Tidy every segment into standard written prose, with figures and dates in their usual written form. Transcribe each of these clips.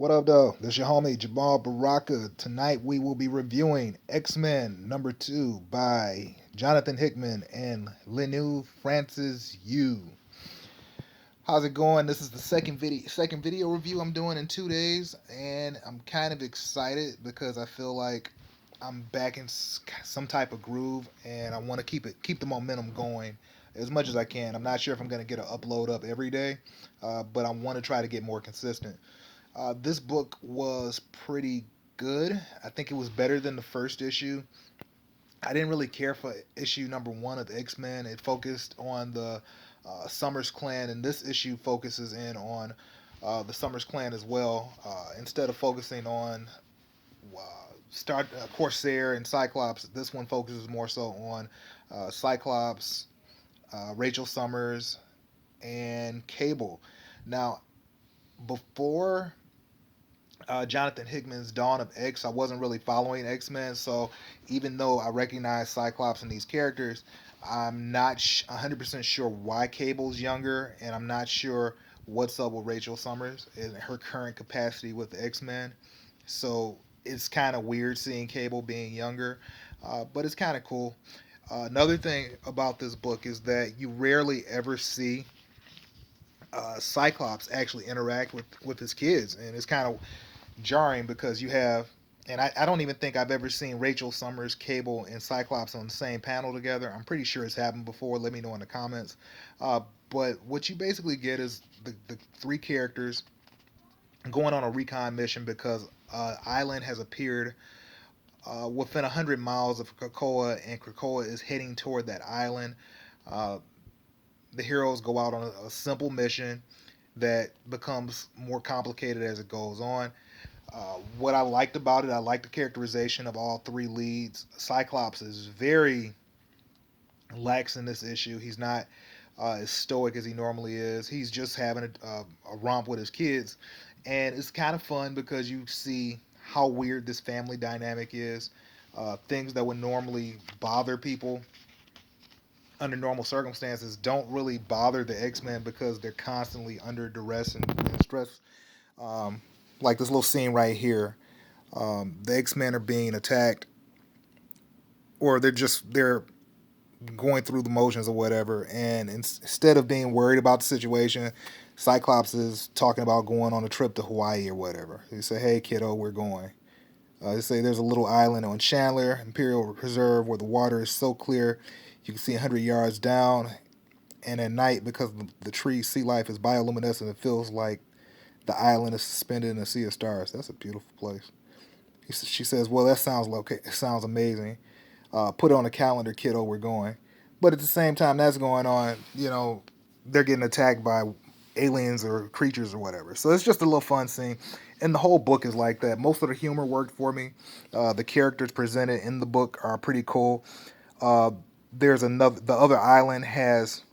What up, though? This your homie Jabal Baraka. Tonight we will be reviewing X-Men number 2 by Jonathan Hickman and Lenu Francis Yu. How's it going? This is the second video review I'm doing in 2 days, and I'm kind of excited because I feel like I'm back in some type of groove, and I want to keep the momentum going as much as I can. I'm not sure if I'm going to get an upload up every day, but I want to try to get more consistent. This book was pretty good. I think it was better than the first issue. I didn't really care for issue number one of X Men. It focused on the Summers Clan, and this issue focuses in on the Summers Clan as well. Instead of focusing on Corsair and Cyclops, this one focuses more so on Cyclops, Rachel Summers, and Cable. Now, before Jonathan Hickman's Dawn of X, I wasn't really following X Men, so even though I recognize Cyclops and these characters, I'm not 100% sure why Cable's younger, and I'm not sure what's up with Rachel Summers in her current capacity with the X Men. So it's kind of weird seeing Cable being younger, but it's kind of cool. Another thing about this book is that you rarely ever see Cyclops actually interact with his kids, and it's kind of jarring because you have, and I don't even think I've ever seen Rachel Summers, Cable, and Cyclops on the same panel together. I'm pretty sure it's happened before. Let me know in the comments. But what you basically get is the three characters going on a recon mission because island has appeared within 100 miles of Krakoa, and Krakoa is heading toward that island. Uh, the heroes go out on a simple mission that becomes more complicated as it goes on. What I liked about it, I liked the characterization of all three leads. Cyclops is very lax in this issue. He's not as stoic as he normally is. He's just having a romp with his kids, and it's kind of fun because you see how weird this family dynamic is. Things that would normally bother people under normal circumstances don't really bother the X-Men because they're constantly under duress and stress. Um, like this little scene right here. The X-Men are being attacked, or they're going through the motions or whatever. And instead of being worried about the situation, Cyclops is talking about going on a trip to Hawaii or whatever. He say, "Hey, kiddo, we're going." They say there's a little island on Chandler Imperial Reserve where the water is so clear you can see 100 yards down. And at night, because the tree's sea life is bioluminescent, it feels like the island is suspended in a sea of stars. That's a beautiful place. She says, "Well, that sounds okay. It sounds amazing. Put it on the calendar, kiddo. We're going." But at the same time, that's going on. They're getting attacked by aliens or creatures or whatever. So it's just a little fun scene, and the whole book is like that. Most of the humor worked for me. The characters presented in the book are pretty cool. Uh, there's another. The other island has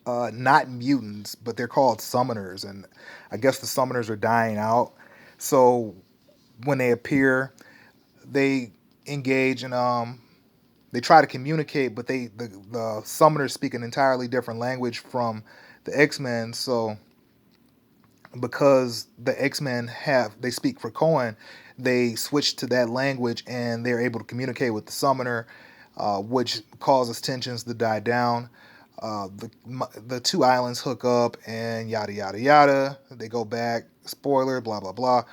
not mutants, but they're called summoners, and I guess the summoners are dying out. So when they appear, they engage in they try to communicate, but the summoners speak an entirely different language from the X-Men. So because the X-Men they speak for Cohen, they switch to that language and they're able to communicate with the summoner, which causes tensions to die down. The two islands hook up and yada yada yada. They go back. Spoiler, blah blah blah.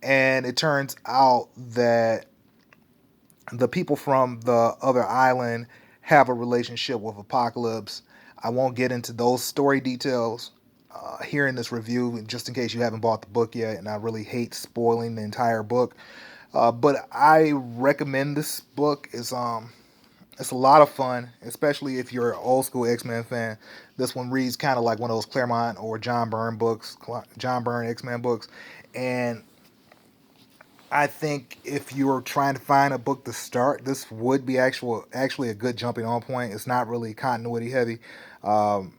And it turns out that the people from the other island have a relationship with Apocalypse. I won't get into those story details here in this review, just in case you haven't bought the book yet. And I really hate spoiling the entire book, but I recommend this book. It's a lot of fun, especially if you're an old school X Men fan. This one reads kind of like one of those Claremont or John Byrne books, John Byrne X Men books, and I think if you're trying to find a book to start, this would be actually a good jumping on point. It's not really continuity heavy. Um,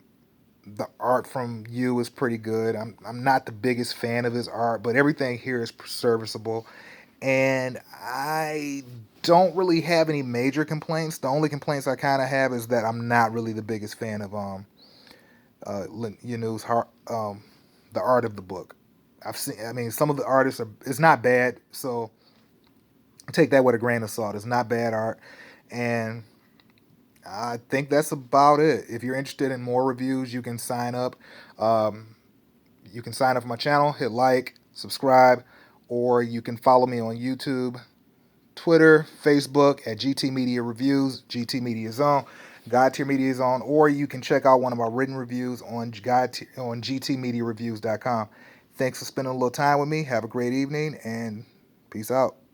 the art from you is pretty good. I'm not the biggest fan of his art, but everything here is serviceable, and I don't really have any major complaints. The only complaints I kind of have is that I'm not really the biggest fan of the art of the book. I've seen. I mean, some of the artists are. It's not bad. So take that with a grain of salt. It's not bad art, and I think that's about it. If you're interested in more reviews, you can sign up. Um, you can sign up for my channel, hit like, subscribe, or you can follow me on YouTube, Twitter, Facebook at GT Media Reviews, GT Media Zone, God Tier Media Zone, or you can check out one of my written reviews on on GTMediaReviews.com. Thanks for spending a little time with me. Have a great evening and peace out.